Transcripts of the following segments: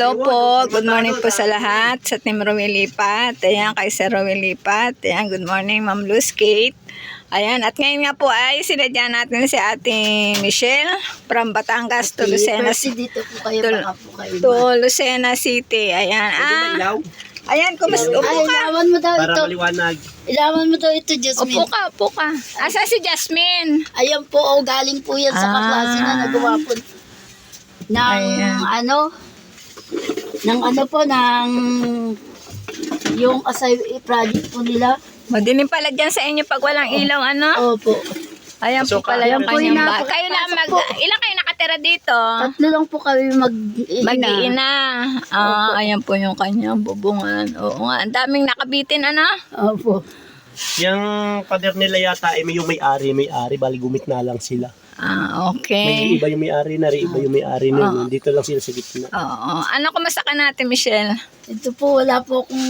Hello po, good morning po sa lahat, sa Team Rowel Lipat. Ayan, kay Sir Rowel Lipat. Ayan, good morning Ma'am Luz Kate. Ayan, at ngayon nga po ay sinadya natin si Ate Michelle from Batangas to Lucena, Dito po kayo, baka po kayo. to Lucena City. Ayan, ayan, kumusta? Upo Ay, ka. ilawan mo daw Para ito. maliwanag. Ilawan mo daw ito, Jasmine. Upo ka. Asa si Jasmine? Ayan po, galing po yan sa kaklase na nagawa po. Ayan. Yung asay project po nila. Madilim pala dyan sa inyo pag walang ilaw, ano? Opo. Ayan po Pasok ka. pala yung Ayan po kanyang yung bahay. Kayo lang ilan kayo nakatira dito? Tatlo lang po kami Mag-iina. Ayan po yung kanyang bubungan. Oo nga, ang daming nakabitin, ano? Opo. Yung pader nila yata ay may yung may-ari, bali gumit na lang sila. Ah, May okay. iba yung may-ari na rin, iba yung may-ari na yun. Dito lang sila sa gitna. Oo. Ano, kumusta ka natin, Michelle? Ito po, wala po akong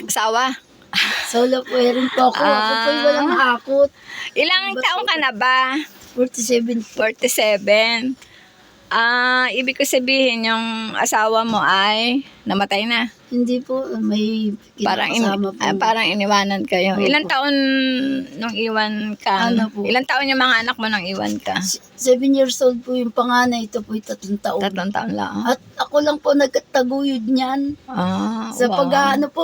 Asawa? solo po rin po ako. Ako po yung walang hakot. Ilang taong ka na ba? 47 po. 47. Ibig ko sabihin, yung asawa mo ay namatay na. Hindi po, may kinakasama po. Parang iniwanan kayo. Opo. Ilang taon nung iwan ka? Ano po? Ilang taon yung mga anak mo nung iwan ka? 7 years old po yung panganay, ito po yung 3 taon. 3 taon lang. At ako lang po nagkataguyod niyan. Sa Wow.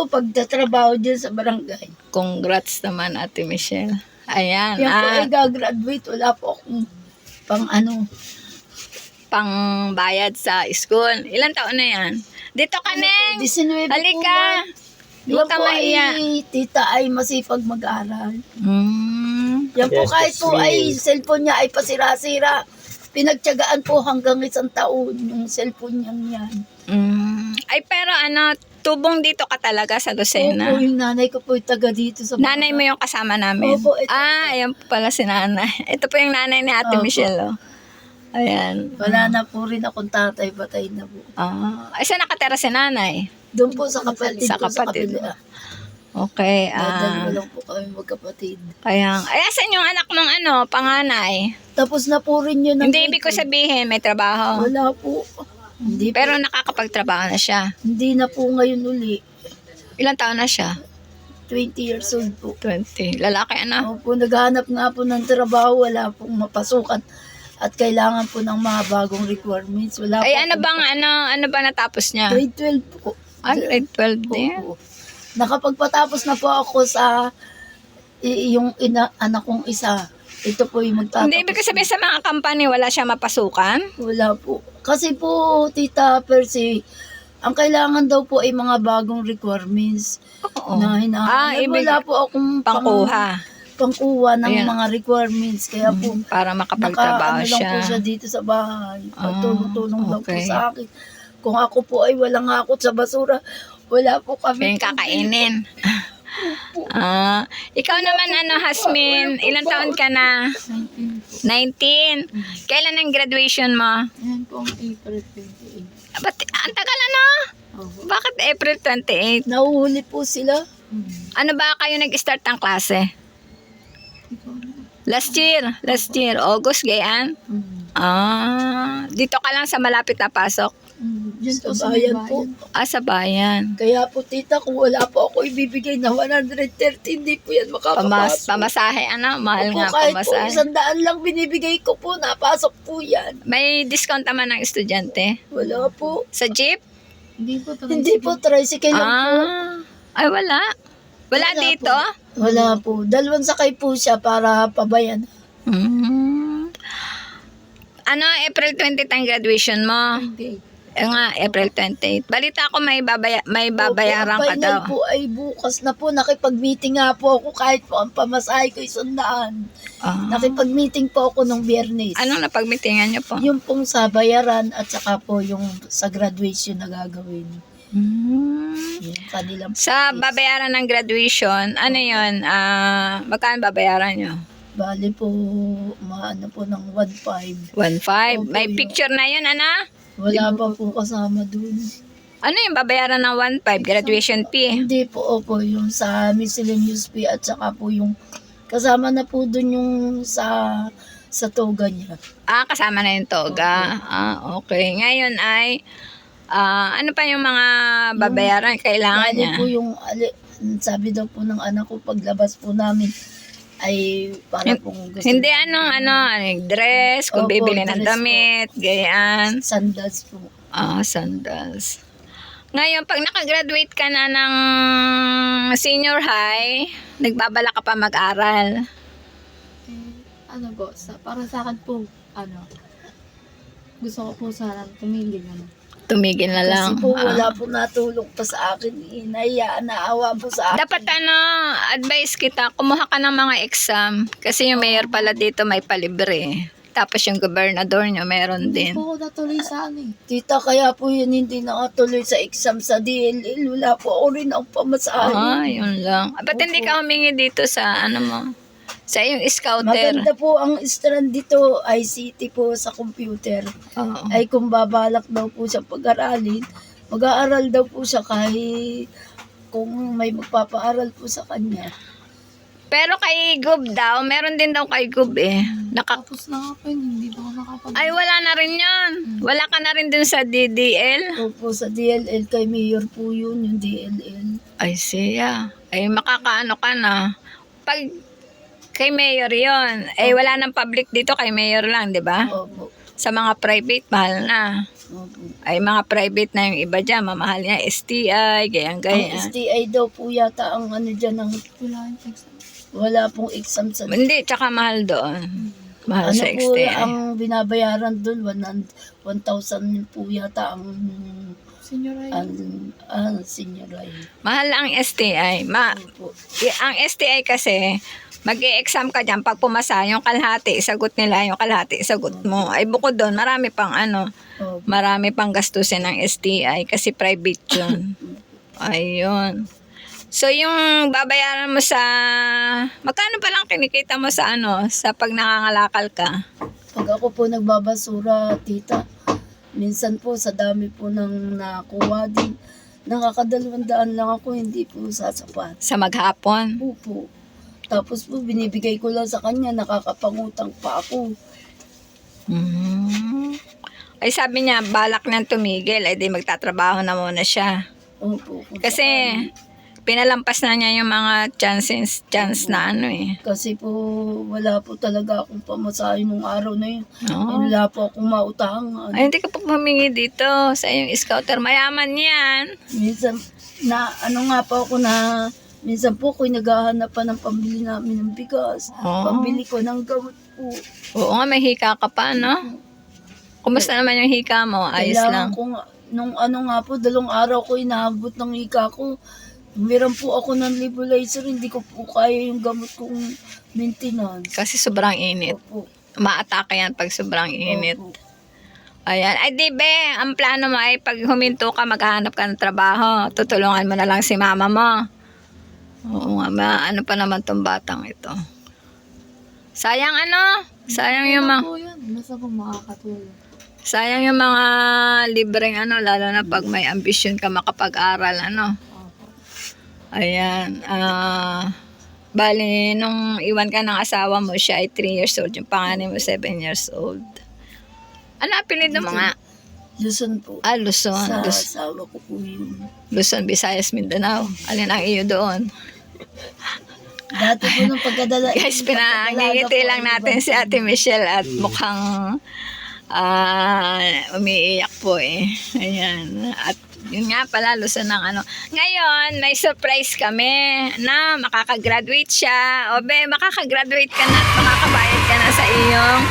pagtatrabaho dyan sa barangay. Congrats naman, Ate Michelle. Ayan. Kaya po ay gagraduate, wala po akong Pang bayad sa school. Ilang taon na yan? Dito ka, Neng. 19 po Halika. yan. Huwag Yan ka po mahiya. ay, tita ay masipag mag-aral. Yan po Yes, kahit po Jasmine. ay cellphone niya ay pasira-sira. Pinagtiyagaan po hanggang 1 taon yung cellphone niya yan. Ay, pero tubong dito ka talaga sa Lucena. Opo, yung nanay ko po yung taga dito sa Nanay mo yung kasama namin. Opo, ito. Ayan po pala si nanay. Ito po yung nanay ni Ate Opo. Michelle. Oh. Ayan. Wala na po rin akong tatay, patay na po. Ay, saan nakatira si nanay? Doon po sa kapatid Sa ko sa kapatid. kabila. Okay. Dalawa lang po kami magkapatid. Ay, asan yung anak ng panganay? Tapos na po rin yun. Hindi, ibig ko sabihin, may trabaho. Wala po. Hindi, Pero nakakapagtrabaho na siya. hindi na po ngayon uli. Ilang taon na siya? 20 years old po. 20. Lalaki, ano? Opo, naghahanap nga po ng trabaho, wala pong mapasukan. At kailangan po ng mga bagong requirements. Wala Ay, po ano bang natapos niya? Grade 12 po. Grade 12 din. Opo. Nakapagpatapos na po ako sa yung anak kong isa. Ito po yung magtatapos. Hindi, ibig ko sabihin sa mga company, wala siya mapasukan? Wala po. Kasi po, Tita Percy, ang kailangan daw po ay mga bagong requirements. Oo. Na hinahanap. ibig Wala po akong pangkuha ng Ayan. mga requirements. Kaya po, Para makapagtrabaho naka-ano lang po siya. siya dito sa bahay. Pagtulong-tulong lang po okay. sa akin. Kung ako po ay walang hakot sa basura, wala po kami. Yung kakainin. Ikaw naman, Hasmin, ilang taon ka na? 19. Kailan ang graduation mo? Yan po ang April 28. Ba't, ang tagal Bakit April 28? Nauhuli po sila. Ano ba kayo nag-start ng klase? Last year, August, gayaan? Dito ka lang sa malapit na pasok? Diyan sa bayan po. Sa bayan. Kaya po tita, kung wala po ako ibibigay na 130, hindi po yan makakapasok. Pamasahe, mahal Opo, nga kahit po pamasahe. 100 lang binibigay ko po, napasok po yan. May discount naman ng estudyante? Wala po. Sa jeep? Hindi po, tricycle lang po. Ay, wala. Wala dito? Wala po. 2 sakay po siya para pabayan. April 20 ang graduation mo? April 28. Balita ko may babayaran ka Opo, ang daw. final po ay bukas na po. Nakipag-meeting nga po ako kahit po ang pamasahe ko 100. Nakipag-meeting po ako nung Biyernes. Anong napagmitingan niyo po? Yung pong sa bayaran at saka po yung sa graduation na gagawin. Yung kanilang Sa babayaran ng graduation, ano yun? Magkano babayaran niyo? bali po, maano po ng 1.5. 1.5. Opo, May yun. picture na yun, Wala pa po kasama dun. Ano yung babayaran ng 1.5? Graduation fee? Hindi po, opo, yung sa miscellaneous fee at saka po yung kasama na po dun yung sa toga niya. Kasama na yung toga. Okay. Ngayon ay Ano pa yung mga babayaran kailangan Lalo niya? po yung, sabi daw po ng anak ko, paglabas po namin, ay para pong gusto Hindi dress, kung Opo, bibili ng dress po. damit, ganyan. sandals po. Sandals. Ngayon, pag nakagraduate ka na ng senior high, nagbabala ka pa mag-aral. Ano po, para sa akin po, gusto ko po sana tumigil Tumigil na lang. Kasi po wala po natulong pa sa akin. Naawa po sa akin. Dapat advice kita, kumuha ka ng mga exam. Kasi yung mayor pala dito may palibre. Tapos yung gobernador nyo meron din. Hindi po ako natuloy sa Tita, kaya po yun hindi nakatuloy sa exam sa DLL. Wala po ako rin ang pamasahe. Yun lang. Ba't hindi ka humingi dito sa mo? Sa yung scouter? Maganda po ang strand dito, ICT po sa computer. Oo. Ay kung babalak daw po siya pag-aralin, mag-aaral daw po siya kahit kung may magpapaaral po sa kanya. Pero kay Gub daw, meron din daw kay Gub eh. Tapos na nga po yun, hindi pa ako nakapag... Ay, wala na rin yun. Wala ka na rin dun sa DDL? Opo, sa DLL kay Mayor po yun, yung DLL. Ay, siya. Ay, makakaano ka na. Pag kay Mayor yon, wala nang public dito, kay Mayor lang, di ba? Opo. Sa mga private, mahal na. Opo. Ay, mga private na yung iba dyan, mamahal niya, STI, Ang gayang-gayang. STI daw po yata ang dyan, wala pong exam sa Hindi, tsaka mahal doon. Mahal sa po STI. ang binabayaran doon, 1,000 po yata ang Senior high. senior high. Mahal ang STI. Opo. Ang STI kasi, mag-e-exam ka dyan, pag pumasa, yung kalahati, isagot nila, yung kalahati, isagot mo. Ay, bukod doon, marami pang Opo. marami pang gastusin ng STI kasi private yun. Ayun. So, yung babayaran mo sa, magkano pa lang kinikita mo sa sa pag nangangalakal ka? Pag ako po nagbabasura, tita, minsan po sa dami po ng nakuha din, nakaka200 lang ako, hindi po sasapat. Sa maghapon? Po. Tapos po, binibigay ko lang sa kanya, nakakapangutang pa ako. Ay, sabi niya, balak nang tumigil, ay di magtatrabaho na muna siya. Opo. Kasi, pinalampas na niya yung mga chance na Kasi po, wala po talaga akong pamasahe nung araw na yun. Oo. Wala po akong mautangan. Ay, hindi ka pa humingi dito sa iyong scouter. Mayaman yan. Minsan, nga po ako minsan po ako'y naghahanap pa ng pambili namin ng bigas. Oo. Pambili ko ng gamot po. Oo nga, may hika ka pa, no? Kumusta naman yung hika mo? Ayos lang. Kailangan ko nung nga po, 2 araw ko inaabot ng hika ko. Meron po ako ng nebulizer, hindi ko po kaya yung gamot kong maintenance. Kasi sobrang init. Opo. Maatake yan pag sobrang init. Opo. Ayan. Ay, di be, ang plano mo ay pag huminto ka, maghahanap ka ng trabaho. Tutulungan mo na lang si mama mo. Oo nga, ano pa naman tong batang ito. Sayang sayang yung mga... po yun, basta po makakatulong. Sayang yung mga libreng lalo na pag may ambisyon ka makapag-aral, Opo. Ayan. Bali, nung iwan ka ng asawa mo, siya ay 3 years old. Yung panganay mo, 7 years old. Ano apelido mo nga? Luzon po. Luzon. Sa asawa ko po yun. Luzon, Visayas, Mindanao. Alin ang iyo doon? Dati po nung pagkadala. Guys, pinangingiti lang natin si Ate Michelle at mukhang umiiyak po eh. Ayan. At yun nga pala, Luzon ng Ngayon, may surprise kami na makakagraduate siya. O be, makakagraduate ka na at makakabayad ka na sa iyong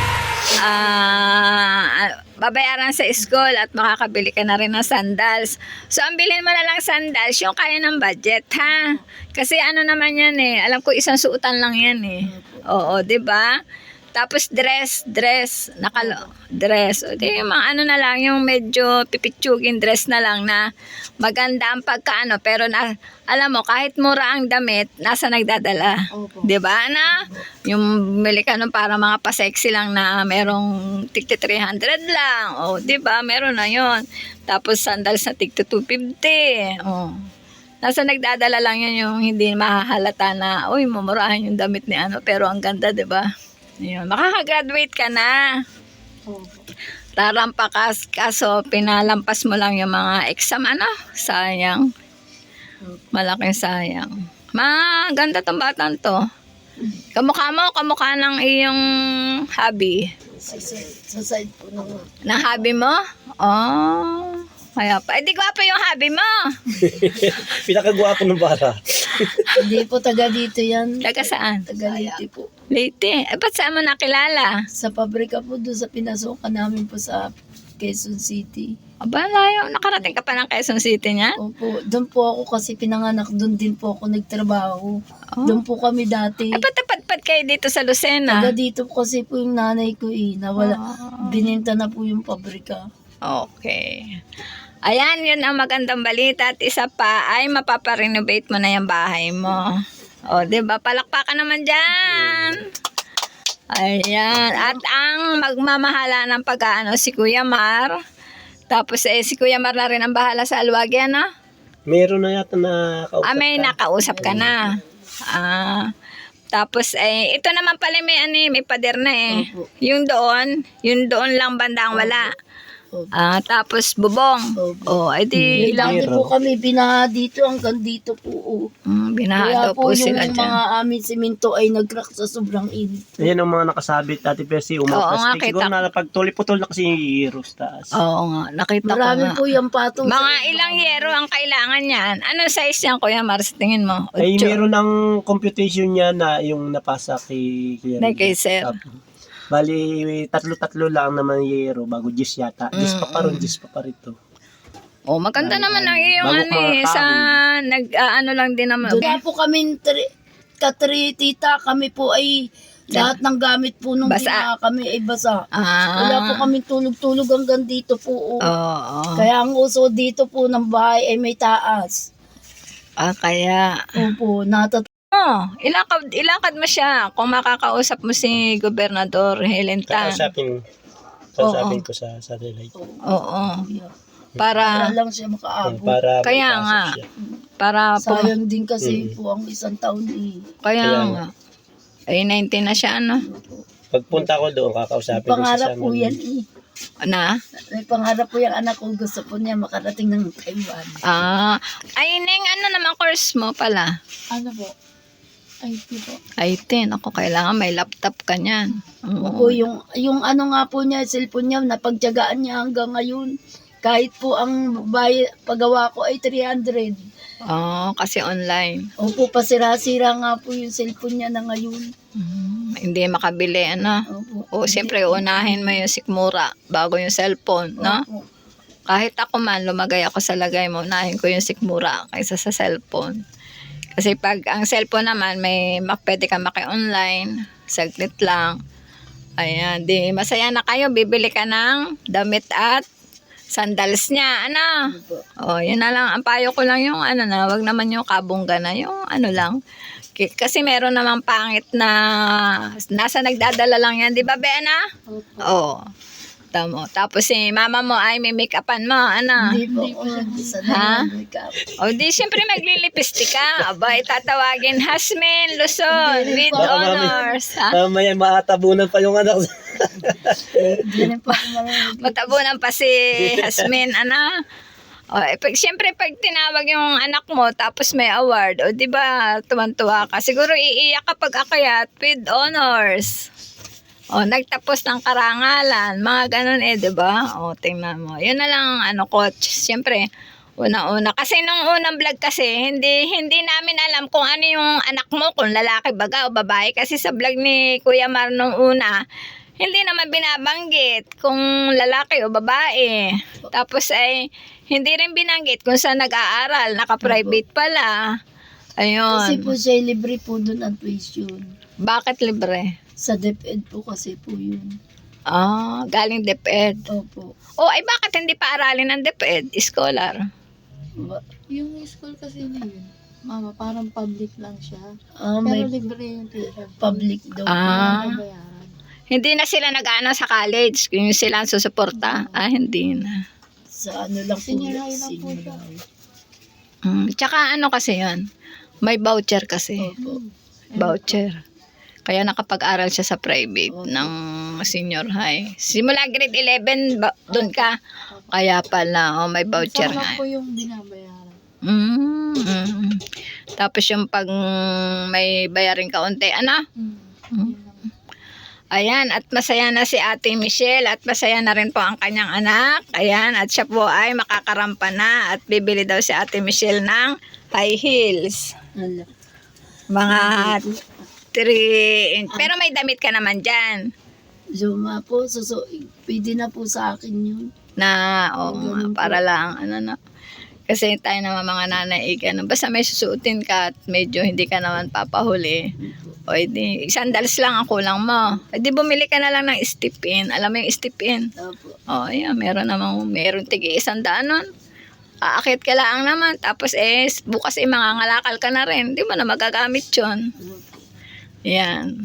babayaran sa school at makakabili ka na rin ng sandals. So, ang bilhin mo na lang sandals, yung kaya ng budget, ha? Kasi naman yan eh. Alam ko isang suotan lang yan eh. Oo, 'di ba? Tapos dress, dress. O di, mga na lang, yung medyo pipitsugin dress na lang na maganda ang pagkaano. Pero alam mo, kahit mura ang damit, nasa nagdadala. Opo. 'Di ba na? Yung bili ka para mga pa-sexy lang na merong tigti 300 lang. O, 'di ba? Meron na 'yon. Tapos sandals na tigti 250. O. Nasa nagdadala lang yan yung hindi mahahalata na, uy, mumurahan yung damit ni pero ang ganda, 'di ba? Ayun, makakagraduate ka na. Opo. Tarampakas, kaso pinalampas mo lang yung mga exam, ano? Sayang. Malaking sayang. Maganda tong batang to. Kamukha ng iyong hobby. Sa side po ng Na hobby mo? Oh, kaya pa. Eh, di gwapo yung hobby mo. Pinakagwapo ng bara. Hindi po taga dito yan. Taga saan? Taga Leyte po. Leyte. Eh, ba't saan mo nakilala? Sa pabrika po doon sa pinasukan namin po sa Quezon City. Aba, layo. Nakarating ka pa ng Quezon City niya? Opo, doon po ako kasi pinanganak, doon din po ako nagtrabaho. Oh. Doon po kami dati. Eh, ba't tapat kayo dito sa Lucena? Taga dito po kasi po yung nanay ko nawala. Oh. Bininta na po yung pabrika. Okay. Ayan, yun ang magandang balita. At isa pa ay mapaparenovate mo na yung bahay mo. O, diba? Palakpakan naman dyan. Ayan. At ang magmamahala ng pag-aano si Kuya Mar. Tapos si Kuya Mar na rin ang bahala sa alwagyan, no? Meron na yata na kausap May ka. nakausap ka na. Tapos ito naman pala may pader na eh. Opo. Yung doon lang bandang wala. Opo. Tapos bubong. Opo. Edi Lagi Meron. po kami binaha dito hanggang dito po. binaha Kaya daw po yung sila dyan. mga amin simento ay nag-crack sa sobrang init. Ayan ang mga nakasabit dati Percy. Oo nga, Umaplastic. Siguro kita. na pagtuli-putol na kasi yung taas. Oo nga, nakita ko Marami nga. po yung patong. Mga ilang yero ang kailangan yan. Anong size yan, Kuya Mar, sa tingin mo? Ay, 8? meron ng computation niya na yung napasa kay Kuya Na Rico. kay Sir. Bali, tatlo bago bago 10 yata. 10 pa rin, 10 pa rito. Maganda naman ang iyong Bago mga sa kahoy. lang din naman. Doon po kami katri tita, kami po ay lahat ng gamit po nung Basa. binaha kami ay basa. Wala po kami tulog-tulog hanggang dito po. Oo. Kaya ang uso dito po ng bahay ay may taas. Kaya. Opo, Ilakad mo siya kung makakausap mo si Gobernador Helen Tan. Kausapin ko sa satellite. Oo. para Para, lang siya makaabot. Para Kaya maipasok nga. siya. para po. Sayang din kasi po ang isang taon eh. Kaya Kaya nga. Ay, 19 na siya, ano? Pagpunta ko doon, kakausapin ko Pangarap sa po yan eh. Na? May pangarap po yung anak ko, gusto po niya makarating ng Taiwan. Ay, Neng, ano naman course mo pala? Ano po? IT po. Ay, 10. Ako, kailangan may laptop ka niyan. Opo, yung ano nga po niya, cellphone niya, napagtyagaan niya hanggang ngayon. Kahit po ang paggawa ko ay 300. Kasi online. Opo, pasira-sira nga po yung cellphone niya na ngayon. Hindi makabili, ano? Opo. Siyempre, unahin mo yung sikmura bago yung cellphone, no? Opo. Kahit ako man, lumagay ako sa lagay mo, unahin ko yung sikmura kaysa sa cellphone. Kasi pag ang cellphone naman, pwede ka maki-online, saglit lang. Ayan, di masaya na kayo, bibili ka ng damit at sandals niya, ano? Yun na lang, ang payo ko lang yung wag naman yung kabungga na, yung lang. Kasi meron namang pangit na nasa nagdadala lang yan, di ba, Bena? Oo. Tamo. Tapos si mama mo ay may make-upan mo, ano? Hindi po. Ha? Makeup. Di siyempre maglilipistik ka. Aba, itatawagin Hasmin Luzon with honors. Ha? Mamaya maatabunan pa yung anak. Hindi rin po ako marunong. Matabunan pa si Hasmin, ano? Siyempre, pag tinawag yung anak mo, tapos may award, di ba, tuwan-tuwa ka. Siguro iiyak ka pag akayat with honors. Nagtapos ng karangalan, mga ganun di ba? Tingnan mo. Yun na lang, coach. Siyempre, una-una. Kasi nung unang vlog kasi, hindi namin alam kung ano yung anak mo, kung lalaki baga o babae. Kasi sa vlog ni Kuya Mar nung una, hindi naman binabanggit kung lalaki o babae. Tapos hindi rin binanggit kung saan nag-aaral, naka-private pala. Ayun. Kasi po siya libre po doon ang tuition. Bakit libre? Sa DepEd po kasi po yun. Galing DepEd. Opo. Bakit hindi pa aralin ng DepEd? Scholar. Yung school kasi na yun, mama, parang public lang siya. May Pero libre yung tuition. public daw. Bayaran. Hindi na sila nag-ano sa college. Yung sila ang susuporta. Hindi na. Sa ano lang po. Senior high lang po senior siya. high. Tsaka kasi yun, may voucher kasi. Opo. Voucher. Kaya nakapag-aral siya sa private Opo. ng senior high. Simula grade 11, doon ka. Kaya pala, may voucher Sama nga. po yung binabayaran. Tapos yung pag may bayarin ka unti, ano? Yun lang. Ayan, at masaya na si Ate Michelle at masaya na rin po ang kanyang anak. Ayan, at siya po ay makakarampa na at bibili daw si Ate Michelle ng high heels. Ala. Mga 3 inch. Pero may damit ka naman dyan. Zuma po, pwede na po sa akin yun. Na, Ganun po. para lang, ano na. Kasi tayo naman mga nanay, ganun. Basta may susuotin ka at medyo hindi ka naman papahuli. O edi, sandals lang ang kulang mo. Edi bumili ka na lang ng step-in. Alam mo yung step-in? Opo. O, ayan, meron tigi 100 nun. Aakit ka lang naman. Tapos bukas mangangalakal ka na rin. Di mo na magagamit yun. Opo. Yan.